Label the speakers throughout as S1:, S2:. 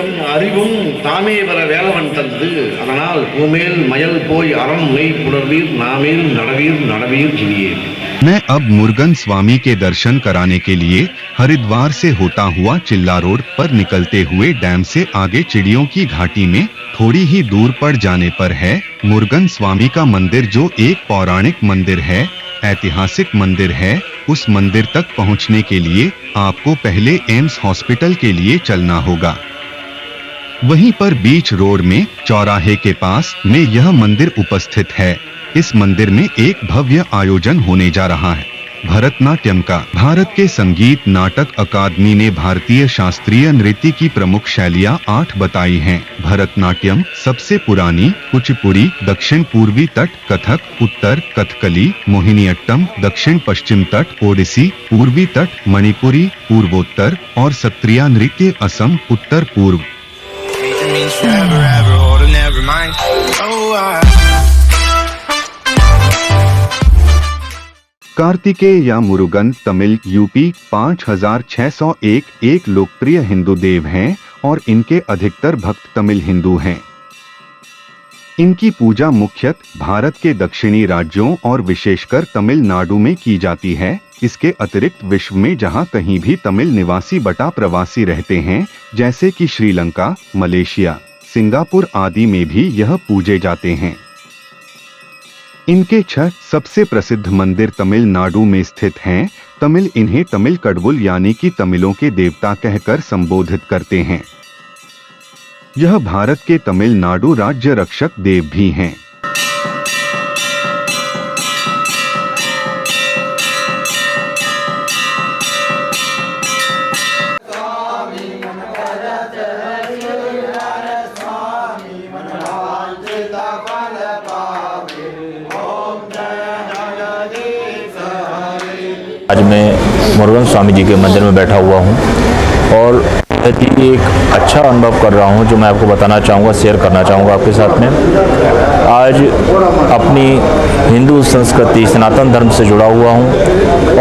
S1: தைரியம் அறிவும் தாமே வர வேலவன் தந்து அதனால் பூமேல் மயல் போய் அறம் மெய் புணர்வீர் நாமேல் நடவீர் நடவீர் ஜிவியே।
S2: मैं अब मुरुगन स्वामी के दर्शन कराने के लिए हरिद्वार से होता हुआ चिल्ला रोड पर निकलते हुए डैम से आगे चिड़ियों की घाटी में थोड़ी ही दूर पर जाने पर है मुरुगन स्वामी का मंदिर, जो एक पौराणिक मंदिर है, ऐतिहासिक मंदिर है। उस मंदिर तक पहुंचने के लिए आपको पहले एम्स हॉस्पिटल के लिए चलना होगा। वहीं पर बीच रोड में चौराहे के पास में यह मंदिर उपस्थित है। इस मंदिर में एक भव्य आयोजन होने जा रहा है भरतनाट्यम का। भारत के संगीत नाटक अकादमी ने भारतीय शास्त्रीय नृत्य की प्रमुख शैलियां 8 बताई हैं। भरतनाट्यम सबसे पुरानी, कुचिपुड़ी दक्षिण पूर्वी तट, कथक उत्तर, कथकली, मोहिनीअट्टम दक्षिण पश्चिम तट, ओडिसी पूर्वी तट, मणिपुरी पूर्वोत्तर और सत्रिया नृत्य असम उत्तर पूर्व। कार्तिकेय या मुरुगन तमिल यूपी 5601 एक लोकप्रिय हिंदू देव हैं और इनके अधिकतर भक्त तमिल हिंदू हैं। इनकी पूजा मुख्यतः भारत के दक्षिणी राज्यों और विशेषकर तमिलनाडु में की जाती है। इसके अतिरिक्त विश्व में जहां कहीं भी तमिल निवासी बटा प्रवासी रहते हैं, जैसे कि श्रीलंका, मलेशिया, सिंगापुर आदि में भी यह पूजे जाते हैं। इनके 6 सबसे प्रसिद्ध मंदिर तमिलनाडु में स्थित हैं। तमिल इन्हें तमिल कडवुल यानी कि तमिलों के देवता कहकर संबोधित करते हैं। यह भारत के तमिलनाडु राज्य रक्षक देव भी हैं।
S3: आज मैं मुरुगन स्वामी जी के मंदिर में बैठा हुआ हूँ और एक अच्छा अनुभव कर रहा हूँ जो मैं आपको बताना चाहूँगा, शेयर करना चाहूँगा आपके साथ में। आज अपनी हिंदू संस्कृति सनातन धर्म से जुड़ा हुआ हूँ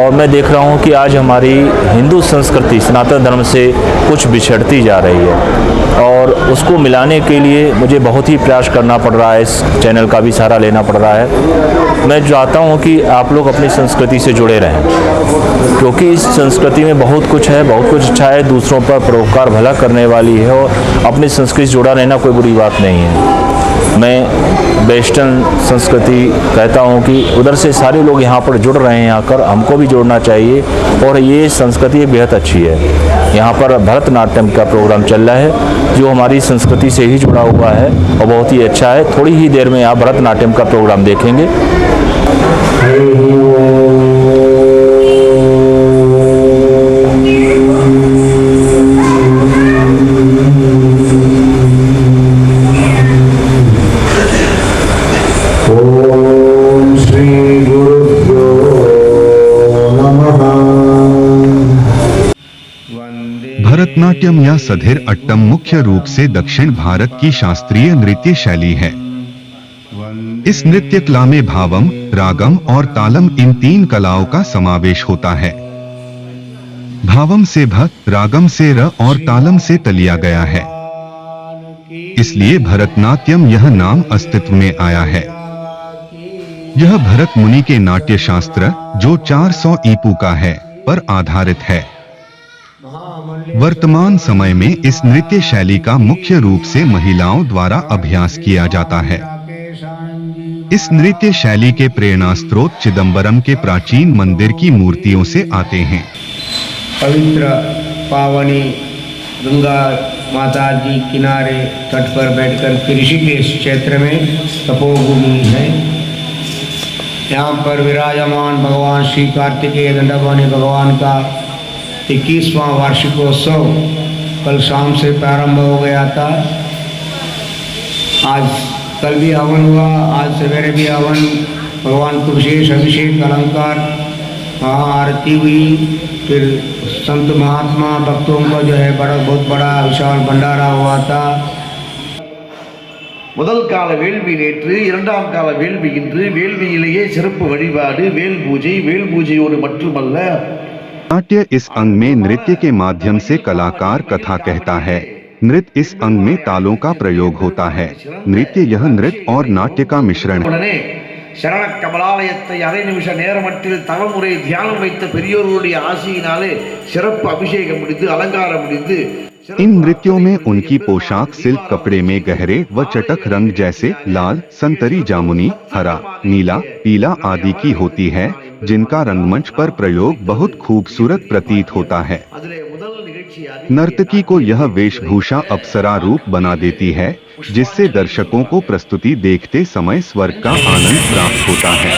S3: और मैं देख रहा हूँ कि आज हमारी हिंदू संस्कृति सनातन धर्म से कुछ बिछड़ती जा रही है और उसको मिलाने के लिए मुझे बहुत ही प्रयास करना पड़ रहा है। इस चैनल का भी सहारा लेना पड़ रहा है। मैं चाहता हूँ कि आप लोग अपनी संस्कृति से जुड़े रहें, क्योंकि इस संस्कृति में बहुत कुछ है, बहुत कुछ अच्छा है, दूसरों पर परोपकार भला करने वाली है और अपनी संस्कृति से जुड़ा रहना कोई बुरी बात नहीं है। मैं वेस्टर्न संस्कृति कहता हूँ कि उधर से सारे लोग यहाँ पर जुड़ रहे हैं, आकर हमको भी जुड़ना चाहिए और ये संस्कृति बेहद अच्छी है। यहाँ पर भरतनाट्यम का प्रोग्राम चल रहा है जो हमारी संस्कृति से ही जुड़ा हुआ है और बहुत ही अच्छा है। थोड़ी ही देर में आप भरतनाट्यम का प्रोग्राम देखेंगे।
S2: भरतनाट्यम या सधेर अट्टम मुख्य रूप से दक्षिण भारत की शास्त्रीय नृत्य शैली है। इस नृत्य कला में भावम, रागम और तालम इन 3 कलाओं का समावेश होता है। भावम से भ, रागम से र और तालम से तलिया गया है, इसलिए भरतनाट्यम यह नाम अस्तित्व में आया है। यह भरत मुनि के नाट्य शास्त्र जो 400 ईपू का है पर आधारित है। वर्तमान समय में इस नृत्य शैली का मुख्य रूप से महिलाओं द्वारा अभ्यास किया जाता है। इस नृत्य शैली के प्रेरणा स्रोत चिदंबरम के प्राचीन मंदिर की मूर्तियों से आते हैं।
S4: पवित्र पावनी गंगा माता जी किनारे तट पर बैठकर ऋषिकेश क्षेत्र में तपोभूमि है। यहाँ पर विराजमान भगवान श्री कार्तिकेय दंडपाणि भगवान का 21वां वार्षिकोत्सव कल शाम से प्रारंभ हो गया था। आज कल भी हवन हुआ, आज सवेरे भी हवन, भगवान को विशेष अभिषेक अलंकार आरती हुई, फिर संत महात्मा भक्तों का जो है बहुत बड़ा विशाल भंडारा हुआ था।
S1: முதல் கால வேள்வி நேற்று, இரண்டாம் கால வேள்வி இன்று। வேள்வியிலேயே சிறப்பு வழிபாடு, வேல் பூஜை, வேல் பூஜையோடு மட்டுமல்ல
S2: नाट्य इस अंग में नृत्य के माध्यम से कलाकार कथा कहता है। नृत्य इस अंग में तालों का प्रयोग होता है। नृत्य यह नृत्य और नाट्य का मिश्रण है।
S1: உடனே சரண கமலாலயத்தை அரை நிமிஷ நேரமட்டில் தவமுறை தியானம் வைத்த பெரியோருடைய ஆசியினாலே சிறப்பு அபிஷேகம் முடிந்து அலங்காரம் முடிந்து
S2: इन नृत्यों में उनकी पोशाक सिल्क कपड़े में गहरे व चटक रंग जैसे लाल, संतरी, जामुनी, हरा, नीला, पीला आदि की होती है, जिनका रंगमंच पर प्रयोग बहुत खूबसूरत प्रतीत होता है।
S1: அதிலே முதல் நிகழ்ச்சியாக
S2: नर्तकी को यह वेशभूषा अप्सरा रूप बना देती है, जिससे दर्शकों को प्रस्तुति देखते समय स्वर्ग का आनंद प्राप्त होता है।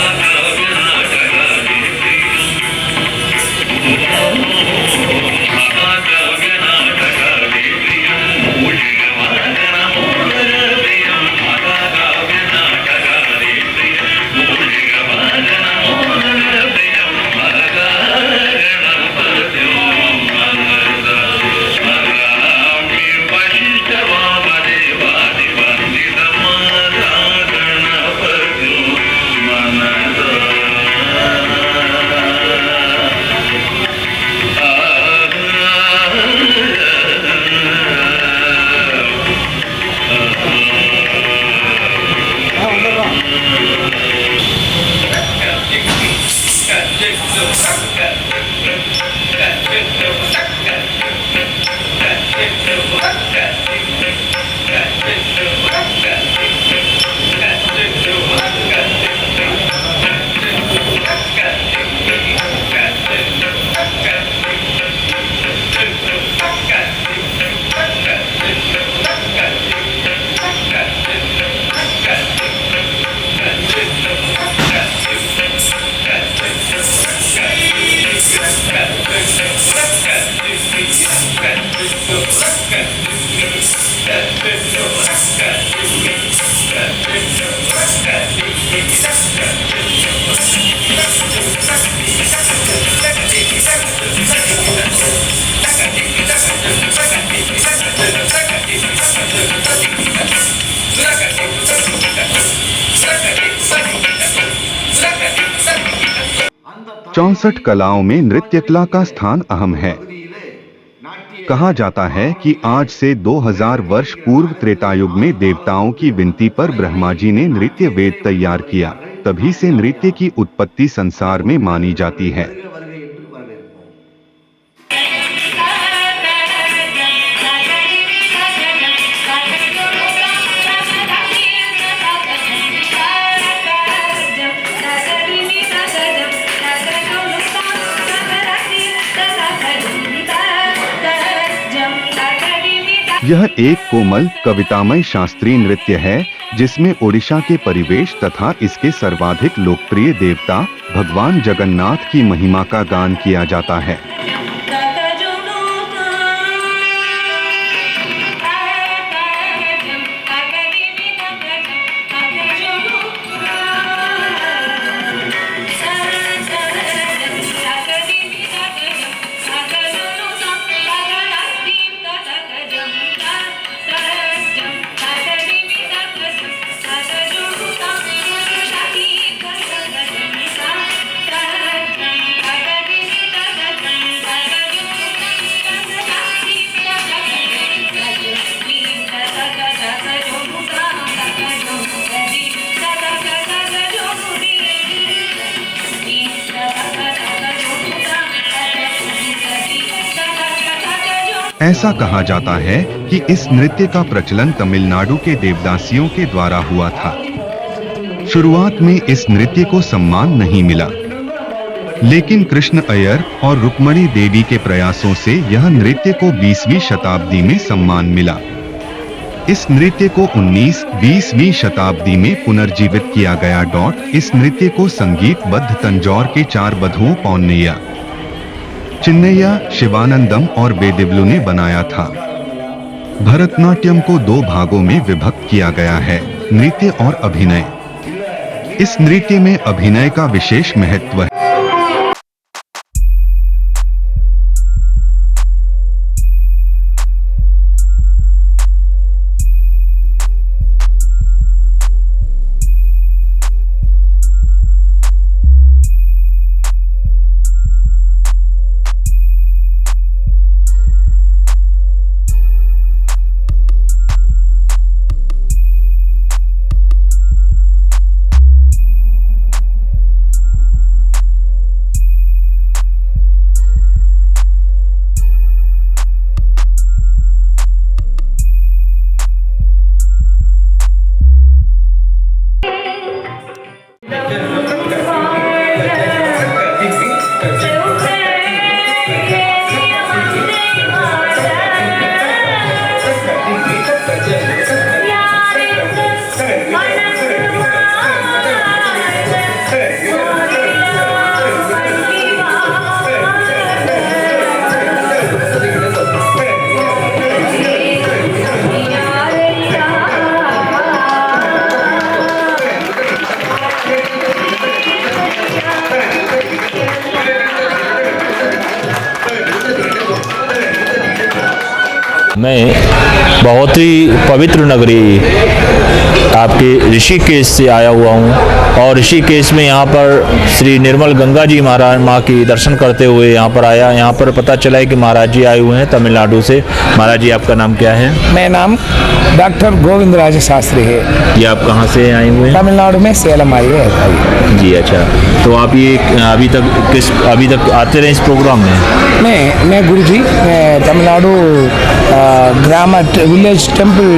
S2: चौसठ कलाओं में नृत्य कला का स्थान अहम है। कहा जाता है कि आज से 2000 वर्ष पूर्व त्रेतायुग में देवताओं की विनती पर ब्रह्मा जी ने नृत्य वेद तैयार किया, तभी से नृत्य की उत्पत्ति संसार में मानी जाती है। यह एक कोमल कवितामय शास्त्रीय नृत्य है, जिसमें ओडिशा के परिवेश तथा इसके सर्वाधिक लोकप्रिय देवता भगवान जगन्नाथ की महिमा का गान किया जाता है। ऐसा कहा जाता है कि इस नृत्य का प्रचलन तमिलनाडु के देवदासियों के द्वारा हुआ था। शुरुआत में इस नृत्य को सम्मान नहीं मिला, लेकिन कृष्ण अय्यर और रुक्मणी देवी के प्रयासों से यह नृत्य को 20वीं शताब्दी में सम्मान मिला। इस नृत्य को 19-20वीं शताब्दी में पुनर्जीवित किया गया। इस नृत्य को संगीतबद्ध तंजौर के 4 बधुओं पौन्नैया, चिन्नैया, शिवानंदम और वेदिवलु ने बनाया था। भरतनाट्यम को 2 भागों में विभक्त किया गया है, नृत्य और अभिनय। इस नृत्य में अभिनय का विशेष महत्व है।
S3: मैं बहुत ही पवित्र नगरी आपके ऋषिकेश से आया हुआ हूँ और ऋषिकेश में यहाँ पर श्री निर्मल गंगा जी महाराज माँ की दर्शन करते हुए यहाँ पर आया। यहाँ पर पता चला है कि महाराज जी आए हुए हैं तमिलनाडु से। महाराज जी, आपका नाम क्या है?
S5: मेरा नाम डॉक्टर गोविंद राज शास्त्री है।
S3: ये आप कहाँ से आए हुए हैं?
S5: तमिलनाडु में सेलम आई है।
S3: जी अच्छा, तो आप ये अभी तक आते रहे इस प्रोग्राम में?
S5: मैं गुरुजी, मैं तमिलनाडु ग्राम विलेज टेम्पल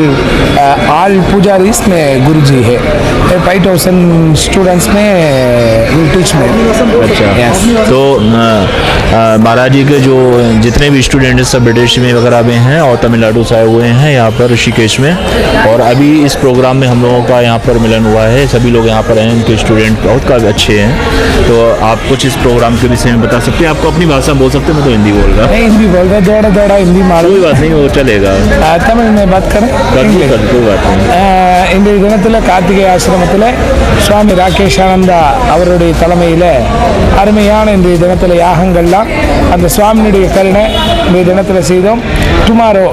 S5: ऑल पुजारीज में गुरुजी है। 5000 स्टूडेंट्स में विल टीच में।
S3: अच्छा
S5: Yes.
S3: तो महाराज जी के जो जितने भी स्टूडेंट सब विदेश में वगैरह में हैं और तमिलनाडु से आए हुए हैं यहाँ पर ऋषिकेश में, और अभी इस प्रोग्राम में हम लोगों का यहाँ पर मिलन हुआ है। सभी लोग यहाँ पर हैं, उनके स्टूडेंट बहुत काफ़ी अच्छे हैं। तो आप कुछ इस प्रोग्राम के विषय में बता सकते हैं? आपको अपनी भाषा बोल सकते हैं? मैं तो हिंदी बोल रहा।
S5: मैं हिंदी बोल रहा, थोड़ा हिंदी मालूम।
S3: कोई बात नहीं, वो चलेगा।
S5: तमिल में बात करें?
S3: कोई बात नहीं।
S5: இன்றைய தினத்தில் கார்த்திகை ஆசிரமத்தில் சுவாமி ராகேஷானந்தா அவருடைய தலைமையில் அருமையான இன்றைய தினத்தில் யாகங்கள்லாம் அந்த சுவாமியுடைய கருணை இன்றைய தினத்தில் செய்தோம். டுமாரோ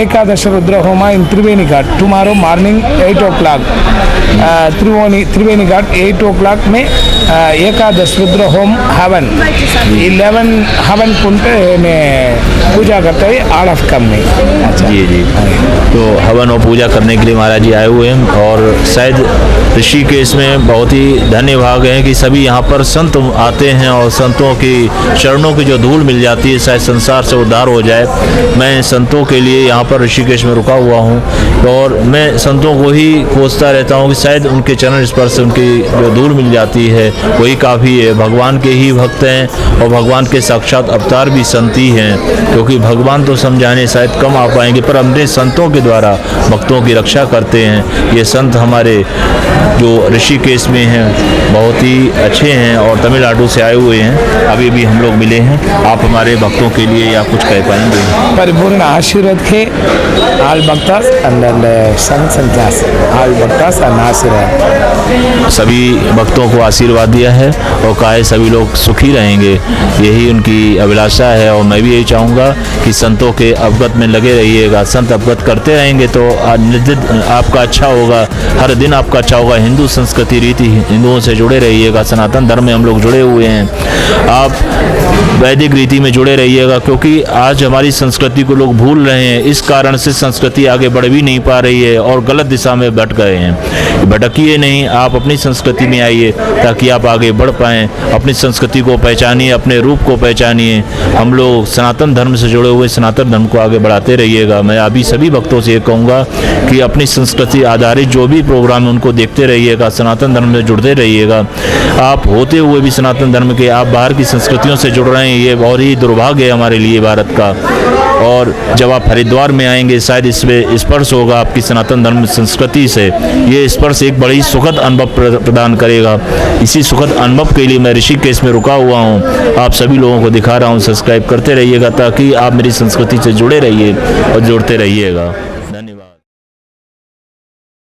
S5: ஏகாதச ருத்ர ஹோமா இன் திரிவேணி घाट टुमारो मॉर्निंग 8 o'clock त्रिवेणी घाट 8 o'clock में एकादश रुद्र होम हवन 11 हवन कुंड में पूजा करते हैं आल ऑफ कम में। अच्छा
S3: जी जी, तो हवन और पूजा करने के लिए महाराज जी आए हुए हैं और शायद ऋषिकेश में बहुत ही धन्य भाग है कि सभी यहाँ पर संत आते हैं और संतों की चरणों की जो धूल मिल जाती है शायद संसार से उद्धार हो जाए। मैं संतों के लिए यहाँ पर ऋषिकेश में रुका हुआ हूँ और मैं संतों को ही खोजता रहता हूँ कि शायद उनके चरण स्पर्श से उनकी जो धूल मिल जाती है वही काफ़ी है। भगवान के ही भक्त हैं और भगवान के साक्षात अवतार भी संत ही हैं, क्योंकि भगवान तो समझाने शायद कम आ पाएंगे पर अपने संतों के द्वारा भक्तों की रक्षा करते हैं। ये संत हमारे जो ऋषिकेश में हैं बहुत ही अच्छे हैं और तमिलनाडु से आए हुए हैं। अभी भी हम लोग मिले हैं। आप हमारे भक्तों के लिए या कुछ कह पाएंगे?
S5: परिपूर्ण आशीर्वाद के आल bhaktas and संतास all bhaktas and आशीर्वाद।
S3: सभी भक्तों को आशीर्वाद दिया है और कहा है सभी लोग सुखी रहेंगे, यही उनकी अभिलाषा है। और मैं भी यही चाहूँगा कि संतों के अवगत में लगे रहिएगा। संत अवगत करते रहेंगे तो निश्चित आपका अच्छा होगा, हर दिन आपका अच्छा होगा। हिंदू संस्कृति रीति हिंदुओं से जुड़े रहिएगा। सनातन धर्म में हम लोग जुड़े हुए हैं। आप वैदिक रीति में जुड़े रहिएगा, क्योंकि आज हमारी संस्कृति को लोग भूल रहे हैं। इस कारण से संस्कृति आगे बढ़ भी नहीं पा रही है और गलत दिशा में भटक गए हैं। भटकिए नहीं, आप अपनी संस्कृति में आइए ताकि आप आगे बढ़ पाएँ। अपनी संस्कृति को पहचानिए, अपने रूप को पहचानिए। हम लोग सनातन धर्म से जुड़े हुए सनातन धर्म को आगे बढ़ाते रहिएगा। मैं अभी सभी भक्तों से ये कहूँगा कि अपनी संस्कृति आधारित जो भी प्रोग्राम है उनको देखते रहिएगा, सनातन धर्म में जुड़ते रहिएगा। आप होते हुए भी सनातन धर्म के आप बाहर की संस्कृतियों से जुड़ रहे हैं, ये बहुत ही दुर्भाग्य है हमारे लिए भारत का। और जब आप हरिद्वार में आएंगे शायद इसमें स्पर्श होगा आपकी सनातन धर्म संस्कृति से। ये स्पर्श एक बड़ी सुखद अनुभव प्रदान करेगा। इसी सुखद अनुभव के लिए मैं ऋषिकेश में रुका हुआ हूँ, आप सभी लोगों को दिखा रहा हूँ। सब्सक्राइब करते रहिएगा ताकि आप मेरी संस्कृति से जुड़े रहिए और जुड़ते रहिएगा।